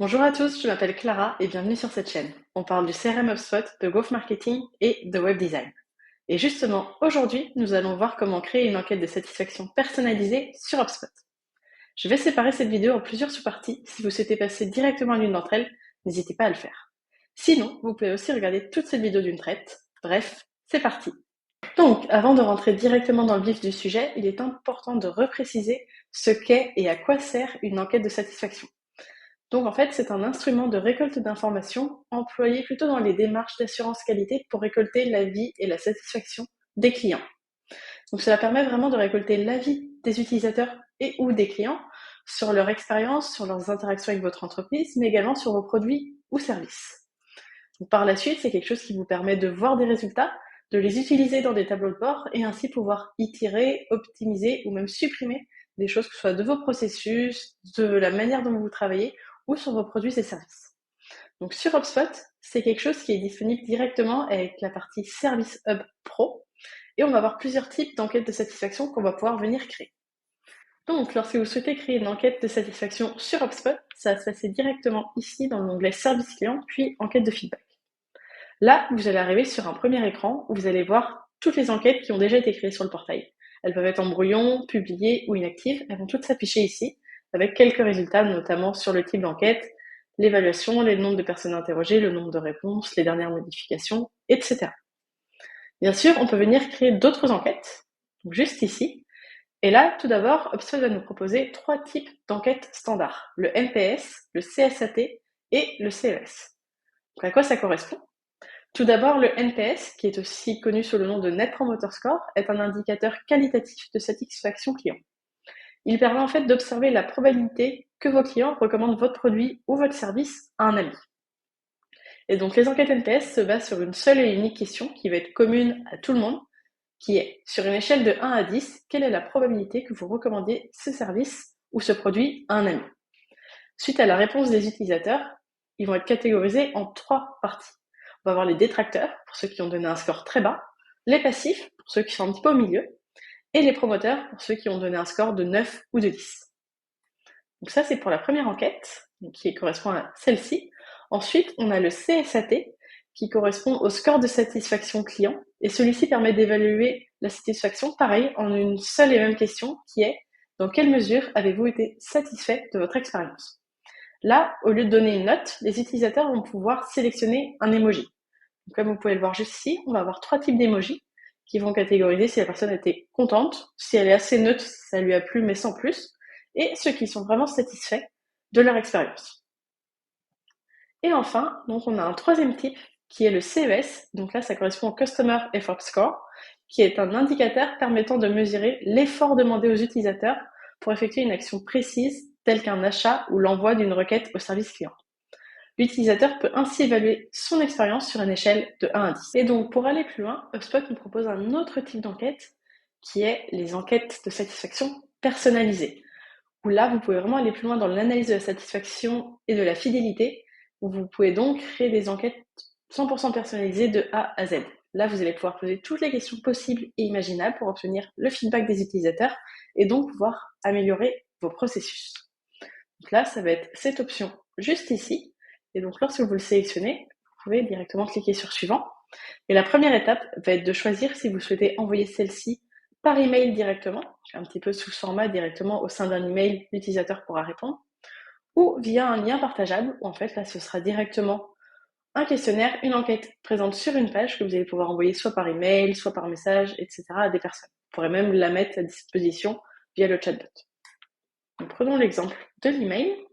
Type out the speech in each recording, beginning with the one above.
Bonjour à tous, je m'appelle Clara et bienvenue sur cette chaîne. On parle du CRM HubSpot, de Growth Marketing et de Web Design. Et justement, aujourd'hui, nous allons voir comment créer une enquête de satisfaction personnalisée sur HubSpot. Je vais séparer cette vidéo en plusieurs sous-parties. Si vous souhaitez passer directement à l'une d'entre elles, n'hésitez pas à le faire. Sinon, vous pouvez aussi regarder toute cette vidéo d'une traite. Bref, c'est parti. Donc, avant de rentrer directement dans le vif du sujet, il est important de repréciser ce qu'est et à quoi sert une enquête de satisfaction. Donc en fait, c'est un instrument de récolte d'informations employé plutôt dans les démarches d'assurance qualité pour récolter l'avis et la satisfaction des clients. Donc cela permet vraiment de récolter l'avis des utilisateurs et ou des clients sur leur expérience, sur leurs interactions avec votre entreprise, mais également sur vos produits ou services. Donc par la suite, c'est quelque chose qui vous permet de voir des résultats, de les utiliser dans des tableaux de bord et ainsi pouvoir itérer, optimiser ou même supprimer des choses que ce soit de vos processus, de la manière dont vous travaillez ou sur vos produits et services. Donc sur HubSpot, c'est quelque chose qui est disponible directement avec la partie Service Hub Pro et on va avoir plusieurs types d'enquêtes de satisfaction qu'on va pouvoir venir créer. Donc lorsque vous souhaitez créer une enquête de satisfaction sur HubSpot, ça va se passer directement ici dans l'onglet Service client puis Enquête de feedback. Là, vous allez arriver sur un premier écran où vous allez voir toutes les enquêtes qui ont déjà été créées sur le portail. Elles peuvent être en brouillon, publiées ou inactives. Elles vont toutes s'afficher ici avec quelques résultats, notamment sur le type d'enquête, l'évaluation, le nombre de personnes interrogées, le nombre de réponses, les dernières modifications, etc. Bien sûr, on peut venir créer d'autres enquêtes, donc juste ici. Et là, tout d'abord, HubSpot va nous proposer 3 types d'enquêtes standards, le NPS, le CSAT et le CES. Donc à quoi ça correspond? Tout d'abord, le NPS, qui est aussi connu sous le nom de Net Promoter Score, est un indicateur qualitatif de satisfaction client. Il permet en fait d'observer la probabilité que vos clients recommandent votre produit ou votre service à un ami. Et donc les enquêtes NPS se basent sur une seule et unique question qui va être commune à tout le monde, qui est, sur une échelle de 1 à 10, quelle est la probabilité que vous recommandiez ce service ou ce produit à un ami? Suite à la réponse des utilisateurs, ils vont être catégorisés en 3 parties. On va avoir les détracteurs, pour ceux qui ont donné un score très bas, les passifs, pour ceux qui sont un petit peu au milieu, et les promoteurs, pour ceux qui ont donné un score de 9 ou de 10. Donc ça, c'est pour la première enquête, qui correspond à celle-ci. Ensuite, on a le CSAT, qui correspond au score de satisfaction client, et celui-ci permet d'évaluer la satisfaction, pareil, en une seule et même question, qui est « Dans quelle mesure avez-vous été satisfait de votre expérience ?» Là, au lieu de donner une note, les utilisateurs vont pouvoir sélectionner un emoji. Donc, comme vous pouvez le voir juste ici, on va avoir 3 types d'emojis qui vont catégoriser si la personne était contente, si elle est assez neutre, ça lui a plu mais sans plus, et ceux qui sont vraiment satisfaits de leur expérience. Et enfin, donc on a un 3e type qui est le CES, donc là ça correspond au Customer Effort Score, qui est un indicateur permettant de mesurer l'effort demandé aux utilisateurs pour effectuer une action précise telle qu'un achat ou l'envoi d'une requête au service client. L'utilisateur peut ainsi évaluer son expérience sur une échelle de 1 à 10. Et donc, pour aller plus loin, HubSpot nous propose un autre type d'enquête qui est les enquêtes de satisfaction personnalisées, où là, vous pouvez vraiment aller plus loin dans l'analyse de la satisfaction et de la fidélité, où vous pouvez donc créer des enquêtes 100% personnalisées de A à Z. Là, vous allez pouvoir poser toutes les questions possibles et imaginables pour obtenir le feedback des utilisateurs et donc pouvoir améliorer vos processus. Donc là, ça va être cette option juste ici. Et donc, lorsque vous le sélectionnez, vous pouvez directement cliquer sur Suivant. Et la première étape va être de choisir si vous souhaitez envoyer celle-ci par email directement, un petit peu sous format directement au sein d'un email, l'utilisateur pourra répondre, ou via un lien partageable, où en fait, là, ce sera directement un questionnaire, une enquête présente sur une page que vous allez pouvoir envoyer soit par email, soit par message, etc. à des personnes. Vous pourrez même la mettre à disposition via le chatbot. Donc, prenons l'exemple de l'email.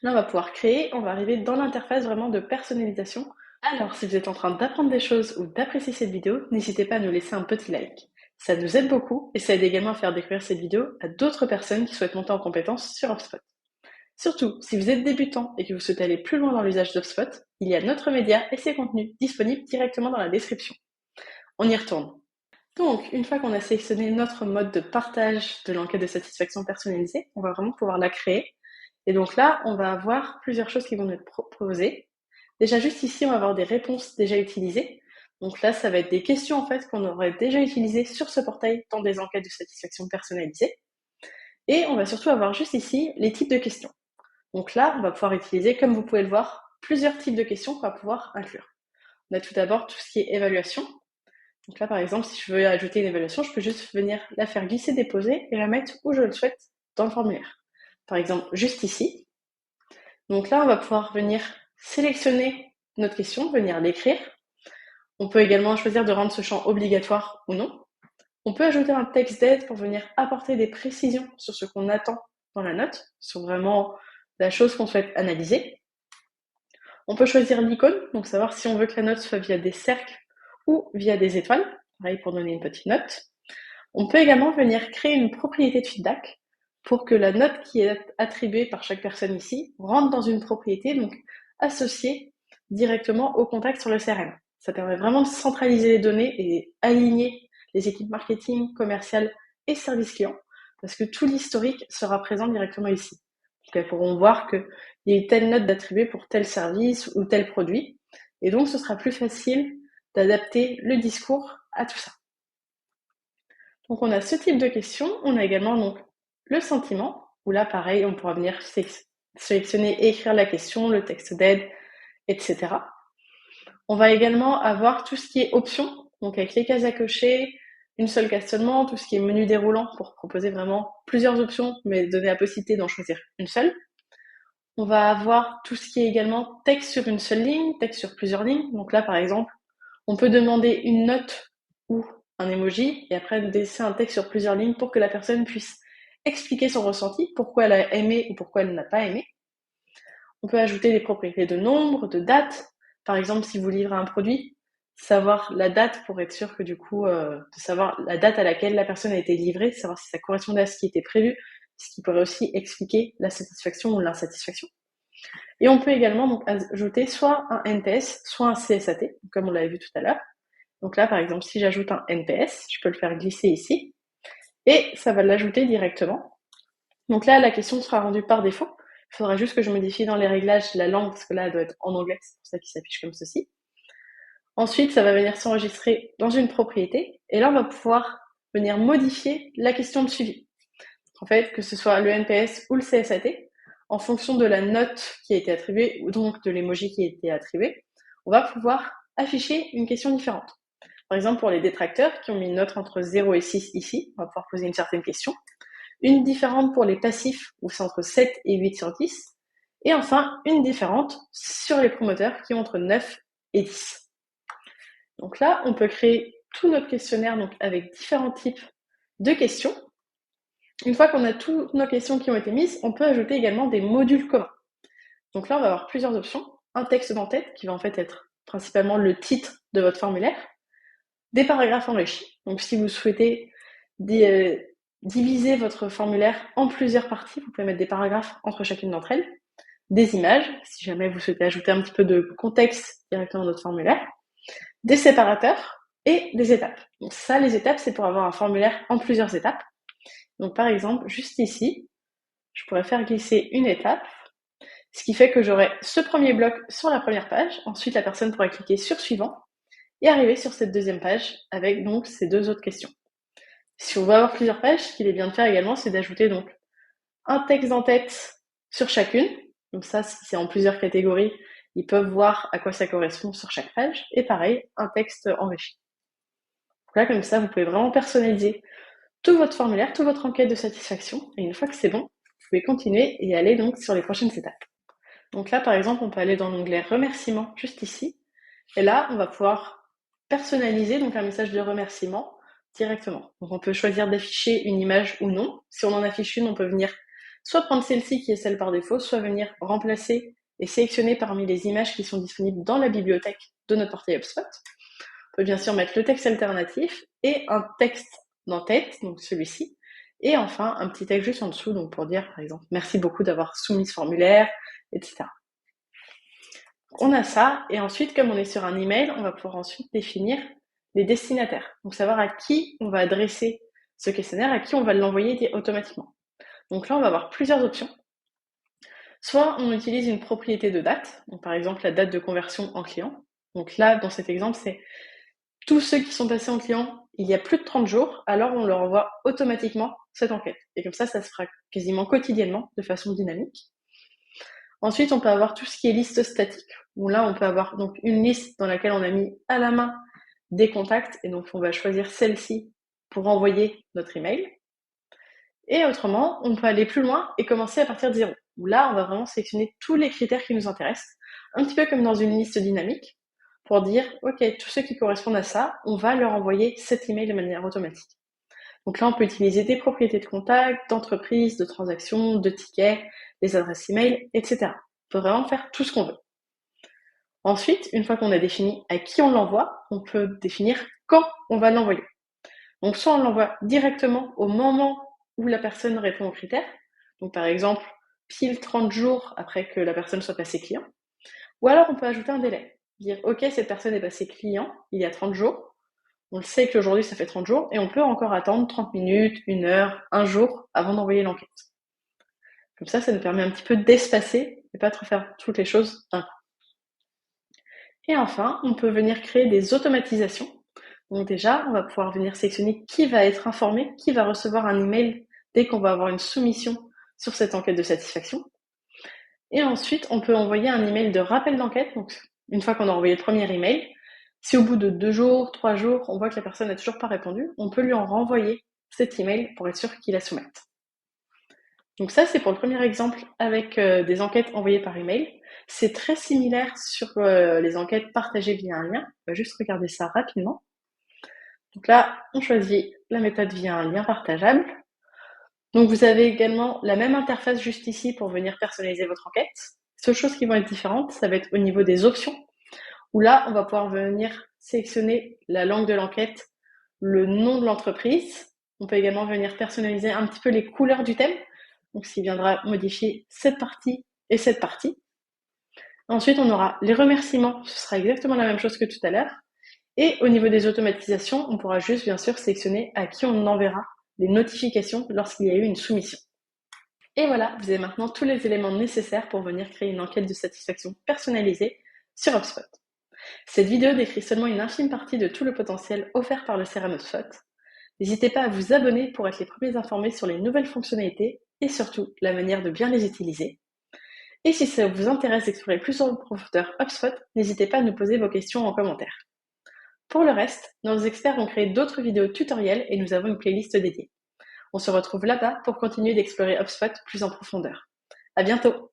Là, on va pouvoir créer, on va arriver dans l'interface vraiment de personnalisation. Alors, si vous êtes en train d'apprendre des choses ou d'apprécier cette vidéo, n'hésitez pas à nous laisser un petit like. Ça nous aide beaucoup et ça aide également à faire découvrir cette vidéo à d'autres personnes qui souhaitent monter en compétences sur HubSpot. Surtout, si vous êtes débutant et que vous souhaitez aller plus loin dans l'usage d'HubSpot, il y a notre média et ses contenus disponibles directement dans la description. On y retourne. Donc, une fois qu'on a sélectionné notre mode de partage de l'enquête de satisfaction personnalisée, on va vraiment pouvoir la créer. Et donc là, on va avoir plusieurs choses qui vont nous être proposées. Déjà, juste ici, on va avoir des réponses déjà utilisées. Donc là, ça va être des questions en fait qu'on aurait déjà utilisées sur ce portail dans des enquêtes de satisfaction personnalisées. Et on va surtout avoir juste ici les types de questions. Donc là, on va pouvoir utiliser, comme vous pouvez le voir, plusieurs types de questions qu'on va pouvoir inclure. On a tout d'abord tout ce qui est évaluation. Donc là, par exemple, si je veux ajouter une évaluation, je peux juste venir la faire glisser, déposer et la mettre où je le souhaite dans le formulaire. Par exemple, juste ici. Donc là, on va pouvoir venir sélectionner notre question, venir l'écrire. On peut également choisir de rendre ce champ obligatoire ou non. On peut ajouter un texte d'aide pour venir apporter des précisions sur ce qu'on attend dans la note, sur vraiment la chose qu'on souhaite analyser. On peut choisir l'icône, donc savoir si on veut que la note soit via des cercles ou via des étoiles, pareil pour donner une petite note. On peut également venir créer une propriété de feedback pour que la note qui est attribuée par chaque personne ici rentre dans une propriété, donc associée directement au contact sur le CRM. Ça permet vraiment de centraliser les données et aligner les équipes marketing, commerciales et service client, parce que tout l'historique sera présent directement ici. Donc elles pourront voir qu'il y a eu telle note d'attribuer pour tel service ou tel produit, et donc ce sera plus facile d'adapter le discours à tout ça. Donc on a ce type de questions, on a également donc le sentiment, où là pareil, on pourra venir sélectionner et écrire la question, le texte d'aide, etc. On va également avoir tout ce qui est options, donc avec les cases à cocher, une seule case seulement, tout ce qui est menu déroulant pour proposer vraiment plusieurs options, mais donner la possibilité d'en choisir une seule. On va avoir tout ce qui est également texte sur une seule ligne, texte sur plusieurs lignes. Donc là, par exemple, on peut demander une note ou un emoji et après laisser un texte sur plusieurs lignes pour que la personne puisse expliquer son ressenti, pourquoi elle a aimé ou pourquoi elle n'a pas aimé. On peut ajouter des propriétés de nombre, de date. Par exemple, si vous livrez un produit, savoir la date pour être sûr que du coup, de savoir la date à laquelle la personne a été livrée, savoir si ça correspondait à ce qui était prévu, ce qui pourrait aussi expliquer la satisfaction ou l'insatisfaction. Et on peut également donc ajouter soit un NPS, soit un CSAT, comme on l'avait vu tout à l'heure. Donc là, par exemple, si j'ajoute un NPS, je peux le faire glisser ici, et ça va l'ajouter directement. Donc là, la question sera rendue par défaut. Il faudra juste que je modifie dans les réglages la langue, parce que là, elle doit être en anglais, c'est pour ça qu'il s'affiche comme ceci. Ensuite, ça va venir s'enregistrer dans une propriété, et là, on va pouvoir venir modifier la question de suivi. En fait, que ce soit le NPS ou le CSAT, en fonction de la note qui a été attribuée, ou donc de l'emoji qui a été attribué, on va pouvoir afficher une question différente. Par exemple, pour les détracteurs qui ont mis une note entre 0 et 6 ici, on va pouvoir poser une certaine question. Une différente pour les passifs, où c'est entre 7 et 8 sur 10. Et enfin, une différente sur les promoteurs qui ont entre 9 et 10. Donc là, on peut créer tout notre questionnaire donc, avec différents types de questions. Une fois qu'on a toutes nos questions qui ont été mises, on peut ajouter également des modules communs. Donc là, on va avoir plusieurs options. Un texte d'en-tête qui va en fait être principalement le titre de votre formulaire. Des paragraphes enrichis. Donc si vous souhaitez diviser votre formulaire en plusieurs parties, vous pouvez mettre des paragraphes entre chacune d'entre elles. Des images, si jamais vous souhaitez ajouter un petit peu de contexte directement dans votre formulaire. Des séparateurs et des étapes. Donc ça, les étapes, c'est pour avoir un formulaire en plusieurs étapes. Donc par exemple, juste ici, je pourrais faire glisser une étape, ce qui fait que j'aurai ce premier bloc sur la première page. Ensuite, la personne pourra cliquer sur suivant et arriver sur cette deuxième page avec donc ces deux autres questions. Si on veut avoir plusieurs pages, ce qu'il est bien de faire également, c'est d'ajouter donc un texte d'en-tête sur chacune. Donc ça, si c'est en plusieurs catégories, ils peuvent voir à quoi ça correspond sur chaque page. Et pareil, un texte enrichi. Donc là, comme ça, vous pouvez vraiment personnaliser tout votre formulaire, toute votre enquête de satisfaction. Et une fois que c'est bon, vous pouvez continuer et aller donc sur les prochaines étapes. Donc là, par exemple, on peut aller dans l'onglet remerciements juste ici. Et là, on va pouvoir personnaliser donc un message de remerciement directement. Donc on peut choisir d'afficher une image ou non. Si on en affiche une, on peut venir soit prendre celle-ci qui est celle par défaut, soit venir remplacer et sélectionner parmi les images qui sont disponibles dans la bibliothèque de notre portail HubSpot. On peut bien sûr mettre le texte alternatif et un texte d'en-tête, donc celui-ci, et enfin un petit texte juste en dessous, donc pour dire par exemple merci beaucoup d'avoir soumis ce formulaire, etc. On a ça, et ensuite, comme on est sur un email, on va pouvoir ensuite définir les destinataires. Donc savoir à qui on va adresser ce questionnaire, à qui on va l'envoyer automatiquement. Donc là, on va avoir plusieurs options. Soit on utilise une propriété de date, donc par exemple la date de conversion en client. Donc là, dans cet exemple, c'est tous ceux qui sont passés en client il y a plus de 30 jours, alors on leur envoie automatiquement cette enquête. Et comme ça se fera quasiment quotidiennement, de façon dynamique. Ensuite, on peut avoir tout ce qui est liste statique, où là, on peut avoir donc une liste dans laquelle on a mis à la main des contacts, et donc on va choisir celle-ci pour envoyer notre email. Et autrement, on peut aller plus loin et commencer à partir de 0, où là, on va vraiment sélectionner tous les critères qui nous intéressent, un petit peu comme dans une liste dynamique, pour dire, OK, tous ceux qui correspondent à ça, on va leur envoyer cet email de manière automatique. Donc là, on peut utiliser des propriétés de contact, d'entreprise, de transactions, de tickets, des adresses email, etc. On peut vraiment faire tout ce qu'on veut. Ensuite, une fois qu'on a défini à qui on l'envoie, on peut définir quand on va l'envoyer. Donc soit on l'envoie directement au moment où la personne répond aux critères, donc par exemple pile 30 jours après que la personne soit passée client, ou alors on peut ajouter un délai, dire ok, cette personne est passée client il y a 30 jours, on le sait qu'aujourd'hui ça fait 30 jours, et on peut encore attendre 30 minutes, 1 heure, 1 jour avant d'envoyer l'enquête. Comme ça nous permet un petit peu d'espacer et pas trop faire toutes les choses d'un coup. Et enfin, on peut venir créer des automatisations. Donc déjà, on va pouvoir venir sélectionner qui va être informé, qui va recevoir un email dès qu'on va avoir une soumission sur cette enquête de satisfaction. Et ensuite, on peut envoyer un email de rappel d'enquête. Donc, une fois qu'on a envoyé le premier email, si au bout de 2 jours, 3 jours, on voit que la personne n'a toujours pas répondu, on peut lui en renvoyer cet email pour être sûr qu'il la soumette. Donc ça, c'est pour le premier exemple avec des enquêtes envoyées par email. C'est très similaire sur les enquêtes partagées via un lien. On va juste regarder ça rapidement. Donc là, on choisit la méthode via un lien partageable. Donc vous avez également la même interface juste ici pour venir personnaliser votre enquête. Seule chose qui vont être différentes, ça va être au niveau des options, où là, on va pouvoir venir sélectionner la langue de l'enquête, le nom de l'entreprise. On peut également venir personnaliser un petit peu les couleurs du thème, donc ce qui viendra modifier cette partie et cette partie. Ensuite, on aura les remerciements, ce sera exactement la même chose que tout à l'heure. Et au niveau des automatisations, on pourra juste bien sûr sélectionner à qui on enverra les notifications lorsqu'il y a eu une soumission. Et voilà, vous avez maintenant tous les éléments nécessaires pour venir créer une enquête de satisfaction personnalisée sur HubSpot. Cette vidéo décrit seulement une infime partie de tout le potentiel offert par le CRM HubSpot. N'hésitez pas à vous abonner pour être les premiers informés sur les nouvelles fonctionnalités et surtout la manière de bien les utiliser. Et si ça vous intéresse d'explorer plus en profondeur HubSpot, n'hésitez pas à nous poser vos questions en commentaire. Pour le reste, nos experts ont créé d'autres vidéos tutoriels et nous avons une playlist dédiée. On se retrouve là-bas pour continuer d'explorer HubSpot plus en profondeur. À bientôt!